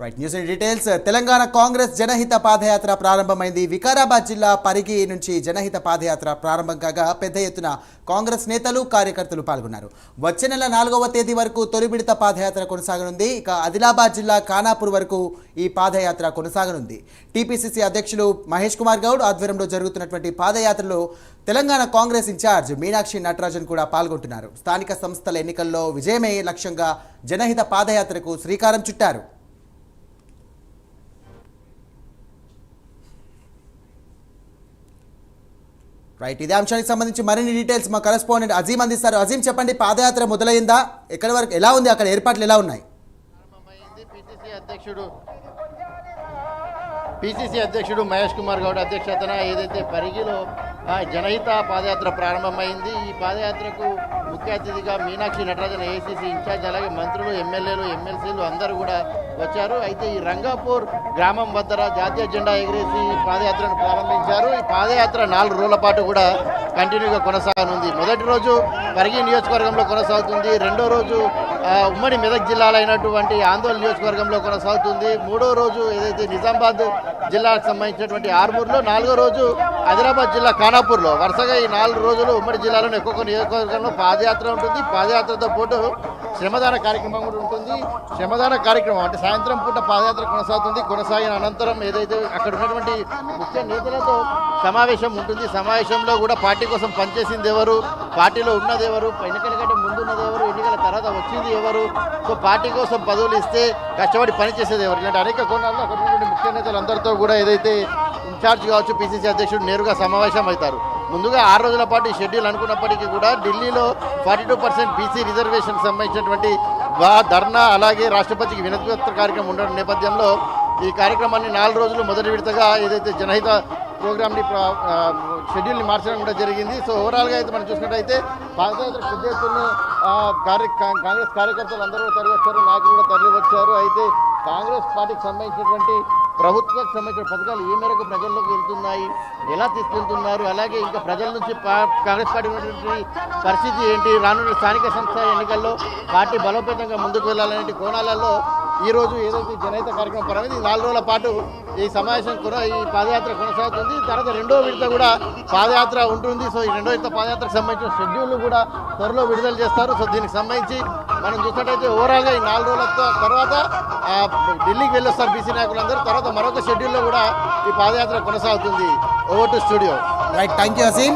Right news details. Telangana Congress Janahita padayatra ప్రారంభమైంది. వికారాబాద్ జిల్లా పరిగి నుంచి జనహిత పాదయాత్ర ప్రారంభం కాగా పెద్ద ఎత్తున కాంగ్రెస్ నేతలు కార్యకర్తలు పాల్గొన్నారు. వచ్చే నెల 4వ తేదీ వరకు తొలి విడత పాదయాత్ర కొనసాగనుంది. ఇక ఆదిలాబాద్ జిల్లా ఖానాపూర్ వరకు ఈ పాదయాత్ర కొనసాగనుంది. టీపీసీసీ అధ్యక్షులు మహేష్ కుమార్ గౌడ్ ఆధ్వర్యంలో జరుగుతున్నటువంటి పాదయాత్రలో తెలంగాణ కాంగ్రెస్ ఇన్ఛార్జ్ మీనాక్షి నటరాజన్ కూడా పాల్గొంటున్నారు. స్థానిక సంస్థల ఎన్నికల్లో విజయమే లక్ష్యంగా జనహిత పాదయాత్రకు శ్రీకారం చుట్టారు. రైట్, ఇదే అంశానికి సంబంధించి మరిన్ని డీటెయిల్స్ మా కరెస్పాండెంట్ అజీం అందిస్తారు. అజీం, చెప్పండి, పాదయాత్ర మొదలైందా? ఎక్కడి వరకు ఎలా ఉంది? అక్కడ ఏర్పాట్లు ఎలా ఉన్నాయి? పిసిసి అధ్యక్షుడు మహేష్ కుమార్ గౌడ్ అధ్యక్షతన ఏదైతే పరిగిలో జనహిత పాదయాత్ర ప్రారంభమైంది. ఈ పాదయాత్రకు ముఖ్య అతిథిగా మీనాక్షి నటరాజన్ ఏఐసిసి ఇన్ఛార్జ్, అలాగే మంత్రులు, ఎమ్మెల్యేలు, ఎమ్మెల్సీలు అందరూ కూడా వచ్చారు. అయితే ఈ రంగాపూర్ గ్రామం వద్ద జాతీయ జెండా ఎగిరేసి పాదయాత్రను ప్రారంభించారు. ఈ పాదయాత్ర 4 రోజుల పాటు కూడా కంటిన్యూగా కొనసాగనుంది. మొదటి రోజు పరిగి నియోజకవర్గంలో కొనసాగుతుంది. రెండో రోజు ఉమ్మడి మెదక్ జిల్లాలైనటువంటి ఆందోళన నియోజకవర్గంలో కొనసాగుతుంది. మూడో రోజు ఏదైతే నిజామాబాద్ జిల్లాకు సంబంధించినటువంటి ఆర్మూర్లో, 4వ రోజు ఆదిలాబాద్ జిల్లా ఖానాపూర్లో. వరుసగా ఈ 4 రోజులు ఉమ్మడి జిల్లాలోని ఒక్కొక్క నియోజకవర్గంలో పాదయాత్ర ఉంటుంది. పాదయాత్రతో పాటు శ్రమదాన కార్యక్రమం కూడా ఉంటుంది. శ్రమదాన కార్యక్రమం అంటే సాయంత్రం పూట పాదయాత్ర కొనసాగుతుంది. కొనసాగిన అనంతరం ఏదైతే అక్కడ ఉన్నటువంటి ముఖ్య నేతలతో సమావేశం ఉంటుంది. సమావేశంలో కూడా పార్టీ కోసం పనిచేసింది ఎవరు, పార్టీలో ఉన్నది ఎవరు, ఎన్నికల కంటే ముందున్నది ఎవరు, ఎన్నికల తర్వాత వచ్చింది ఎవరు, సో పార్టీ కోసం పదవులు ఇస్తే కష్టపడి పనిచేసేది ఎవరు, ఇలాంటి అనేక కోణాల్లో అక్కడ ఉన్నటువంటి ముఖ్య నేతలందరితో కూడా ఏదైతే ఇన్ఛార్జ్ కావచ్చు పిసిసి అధ్యక్షుడు నేరుగా సమావేశం అవుతారు. ముందుగా 6 రోజుల పాటు ఈ షెడ్యూల్ అనుకున్నప్పటికీ కూడా ఢిల్లీలో 42% బీసీ రిజర్వేషన్ సంబంధించినటువంటి ధర్నా, అలాగే రాష్ట్రపతికి వినతిపత్ర కార్యక్రమం ఉండడం నేపథ్యంలో ఈ కార్యక్రమాన్ని 4 రోజులు మొదటి విడతగా ఏదైతే జనహిత ప్రోగ్రామ్ని షెడ్యూల్ని మార్చడం కూడా జరిగింది. సో ఓవరాల్గా అయితే మనం చూసినట్టయితే పాదయాత్ర పెద్ద ఎత్తున కాంగ్రెస్ కార్యకర్తలు అందరూ తరలి వచ్చారు, నాయకులు కూడా తరలి వచ్చారు. అయితే కాంగ్రెస్ పార్టీకి సంబంధించినటువంటి ప్రభుత్వానికి సంబంధించిన పథకాలు ఏ మేరకు ప్రజల్లోకి వెళ్తున్నాయి, ఎలా తీసుకెళ్తున్నారు, అలాగే ఇంకా ప్రజల నుంచి కాంగ్రెస్ పార్టీ ఉన్నటువంటి పరిస్థితి ఏంటి, రానున్న స్థానిక సంస్థ ఎన్నికల్లో పార్టీ బలోపేతంగా ముందుకు వెళ్ళాలనే కోణాలలో ఈరోజు ఏదైతే జనహిత కార్యక్రమం ప్రారంభించి 4 రోజుల పాటు ఈ సమావేశం ఈ పాదయాత్ర కొనసాగుతుంది. తర్వాత 2వ విడత కూడా పాదయాత్ర ఉంటుంది. సో ఈ 2వ విడత పాదయాత్రకు సంబంధించిన షెడ్యూల్ కూడా త్వరలో విడుదల చేస్తారు. సో దీనికి సంబంధించి మనం చూసినట్టయితే ఓవరాల్గా ఈ 4 రోజుల తర్వాత ఢిల్లీకి వెళ్ళొస్తారు బీసీ నాయకులందరూ. తర్వాత మరొక షెడ్యూల్లో కూడా ఈ పాదయాత్ర కొనసాగుతుంది. Over to studio. Right, thank you Azeem.